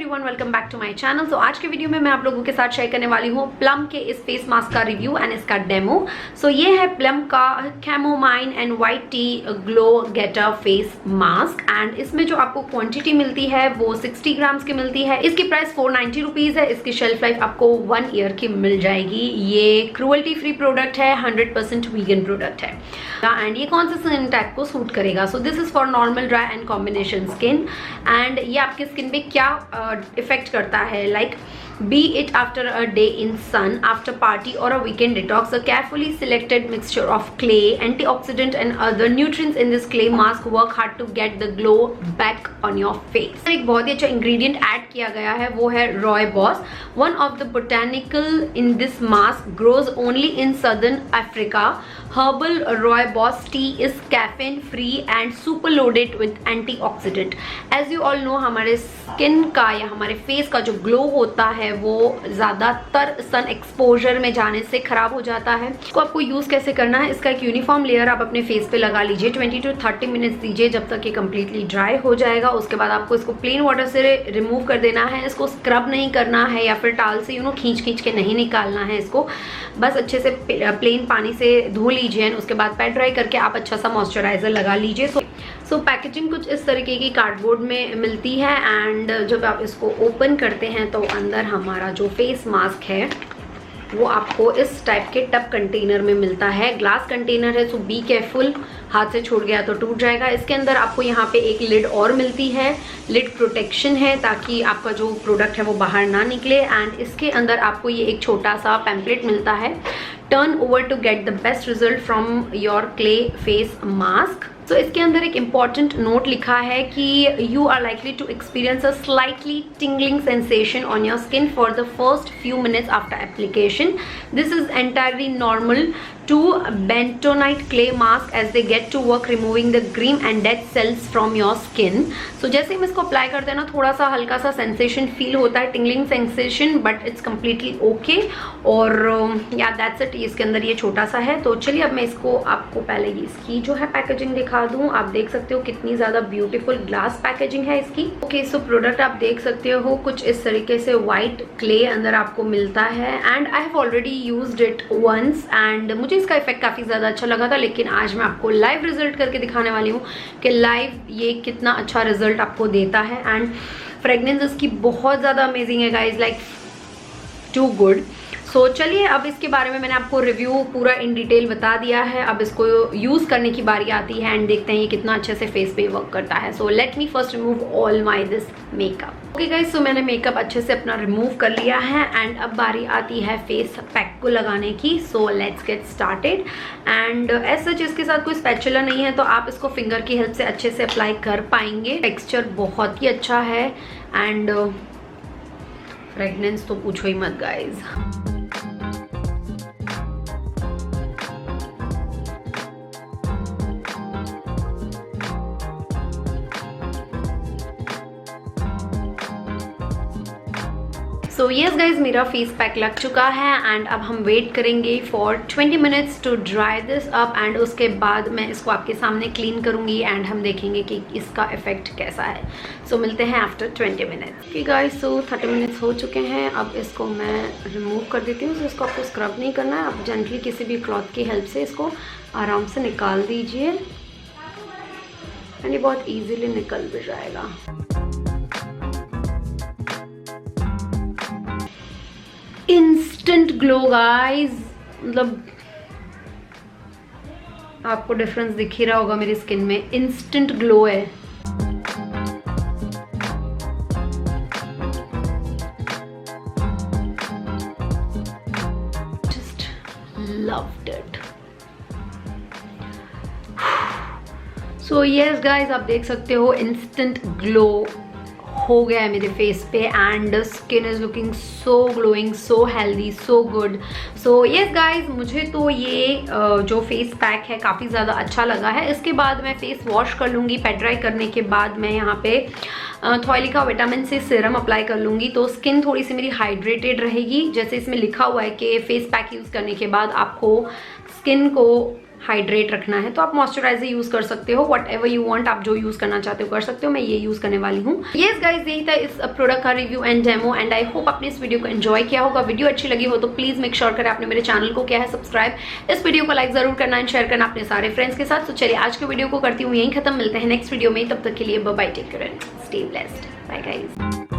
Everyone, welcome back to my channel. So आज के video में मैं आप लोगों के साथ शेयर करने वाली हूँ प्लम के इस फेस मास्क का रिव्यू एंड इसका डेमो। सो ये है प्लम का कैमोमाइन and white tea glow getter face mask and इसमें जो आपको क्वांटिटी मिलती है वो 60 ग्राम्स की मिलती है। इसकी प्राइस 490 रुपीज है। इसकी शेल्फ लाइफ आपको 1 ईयर की मिल जाएगी। ये क्रूअल्टी फ्री प्रोडक्ट है, 100% वीगन प्रोडक्ट है एंड ये कौन से स्किन टाइप को सूट करेगा। So this is for normal, dry and combination skin and ये आपके स्किन पे क्या इफेक्ट करता है, like be it after a day in sun, after party or a weekend detox. A carefully selected mixture of clay, antioxidant and other nutrients in this clay mask work hard to get the glow back on your face. एक बहुत ही अच्छा ingredient add किया गया है, वो है rooibos. One of the botanical in this mask grows only in southern Africa. Herbal rooibos tea is caffeine free and super loaded with antioxidant. As you all know, हमारे skin का या हमारे face का जो ग्लो होता है वो ज़्यादातर सन एक्सपोजर में जाने से खराब हो जाता है। इसको आपको यूज़ कैसे करना है, इसका एक यूनिफॉर्म लेयर आप अपने फेस पे लगा लीजिए। 20 to 30 मिनट्स दीजिए जब तक ये कम्प्लीटली ड्राई हो जाएगा। उसके बाद आपको इसको प्लेन वाटर से रिमूव कर देना है। इसको स्क्रब नहीं करना है या फिर टाल से खींच के नहीं निकालना है। इसको बस अच्छे से प्लेन पानी से धो लीजिए। उसके बाद पैड ड्राई करके आप अच्छा सा मॉइस्चराइजर लगा लीजिए। सो पैकेजिंग कुछ इस तरीके की कार्डबोर्ड में मिलती है एंड जब आप इसको ओपन करते हैं तो अंदर हमारा जो फेस मास्क है वो आपको इस टाइप के टब कंटेनर में मिलता है। ग्लास कंटेनर है, सो बी केयरफुल, हाथ से छूट गया तो टूट जाएगा। इसके अंदर आपको यहाँ पे एक लिड और मिलती है, लिड प्रोटेक्शन है ताकि आपका जो प्रोडक्ट है वो बाहर ना निकले। एंड इसके अंदर आपको ये एक छोटा सा पैम्पलेट मिलता है, turn over to get the best result from your clay face mask. तो इसके अंदर एक इम्पॉर्टेंट नोट लिखा है कि you are likely to experience a slightly tingling sensation on your skin for the first few minutes after application. This is entirely normal to bentonite clay mask as they get to work removing the green and dead cells from your skin. So जैसे हम इसको apply करते हैं ना, थोड़ा सा हल्का सा सेंसेशन फील होता है, tingling sensation, but it's completely okay. और या दैट्स इट। इसके अंदर ये छोटा सा है। तो चलिए अब मैं इसको आपको पहले इसकी जो है पैकेजिंग दिखा दूँ। आप देख सकते हो कितनी ज़्यादा ब्यूटीफुल ग्लास पैकेजिंग है इसकी। ओके, सो प्रोडक्ट आप देख सकते हो कुछ इस तरीके से वाइट क्ले अंदर आपको मिलता है and I have already used it once and मुझे इसका इफेक्ट काफ़ी ज़्यादा अच्छा लगा था। लेकिन आज मैं आपको लाइव रिजल्ट करके दिखाने वाली हूँ कि लाइव ये कितना अच्छा रिजल्ट आपको देता है। एंड फ्रेगनेंस इसकी बहुत ज़्यादा अमेजिंग है गाइज, लाइक टू गुड। सो चलिए अब इसके बारे में मैंने आपको रिव्यू पूरा इन डिटेल बता दिया है। अब इसको यूज़ करने की बारी आती है एंड देखते हैं ये कितना अच्छे से फेस पे वर्क करता है। So let me first remove all my this makeup. Okay guys, so मैंने मेकअप अच्छे से अपना रिमूव कर लिया है एंड अब बारी आती है फेस पैक को लगाने की। So let's get started and as such इसके साथ कोई स्पैचुला नहीं है तो आप इसको फिंगर की हेल्प से अच्छे से अप्लाई कर पाएंगे। टेक्स्चर बहुत ही अच्छा है एंड फ्रेगनेंस तो पूछो ही मत गाइज। सो येस गाइज, मेरा फेस पैक लग चुका है एंड अब हम वेट करेंगे for 20 minutes to dry this up and उसके बाद मैं इसको आपके सामने क्लीन करूंगी एंड हम देखेंगे कि इसका इफेक्ट कैसा है। सो मिलते हैं आफ्टर 20 मिनट्स। ओके गाइज, सो 30 मिनट्स हो चुके हैं। अब इसको मैं रिमूव कर देती हूँ। इसको आपको स्क्रब नहीं करना है, आप जेंटली किसी भी क्लॉथ की हेल्प से इसको आराम से निकाल दीजिए एंड ये बहुत ईजीली निकल भी जाएगा। इंस्टेंट ग्लो गाइज, मतलब आपको डिफरेंस दिख ही रहा होगा मेरी स्किन में, इंस्टेंट ग्लो है। Just loved it. So yes guys, आप देख सकते हो इंस्टेंट ग्लो हो गया है मेरे फेस पे and skin is looking so glowing, so healthy, so good. So yes guys, मुझे तो ये जो फेस पैक है काफ़ी ज़्यादा अच्छा लगा है। इसके बाद मैं फेस वॉश कर लूँगी। पैड ड्राई करने के बाद मैं यहाँ पे थॉयली का विटामिन सी सीरम अप्लाई कर लूँगी तो स्किन थोड़ी सी मेरी हाइड्रेटेड रहेगी। जैसे इसमें लिखा हुआ है कि फेस पैक यूज़ करने के बाद आपको स्किन को हाइड्रेट रखना है तो आप मॉइस्चराइजर यूज कर सकते हो, वट एवर यू वांट, आप जो यूज करना चाहते हो कर सकते हो। मैं ये यूज करने वाली हूँ। यस गाइज, यही था इस प्रोडक्ट का review and demo, and I hope आपने इस वीडियो को एंजॉय किया होगा। वीडियो अच्छी लगी हो तो प्लीज मेक श्योर करें आपने मेरे चैनल को किया है सब्सक्राइब, इस वीडियो को लाइक जरूर करना एंड शेयर करना अपने सारे फ्रेंड्स के साथ। तो चलिए आज के वीडियो को करती हूँ यहीं खत्म, मिलते हैं नेक्स्ट वीडियो में, तब तक के लिए bye bye, take care and stay blessed, bye guys.